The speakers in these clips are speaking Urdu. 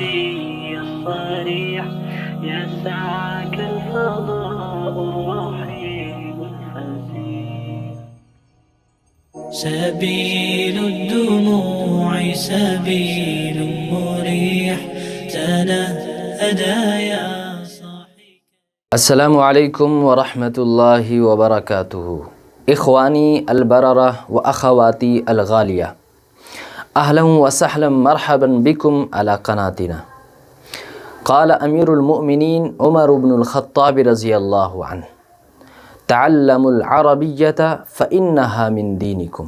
النبي الصريح يسعك الفضاء الرحيم الفسيح. سبيل الدموع سبيل مريح تنهدى يا صاحي. السلام عليكم ورحمة الله وبركاته. إخواني البررة وأخواتي الغالية، أهلا وسهلا مرحبا بكم على قناتنا. قال أمير المؤمنين عمر بن الخطاب رضي الله عنه: تعلموا العربية فإنها من دينكم।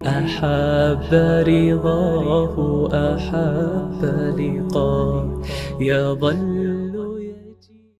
أحب رضاه أحب لقاه يظل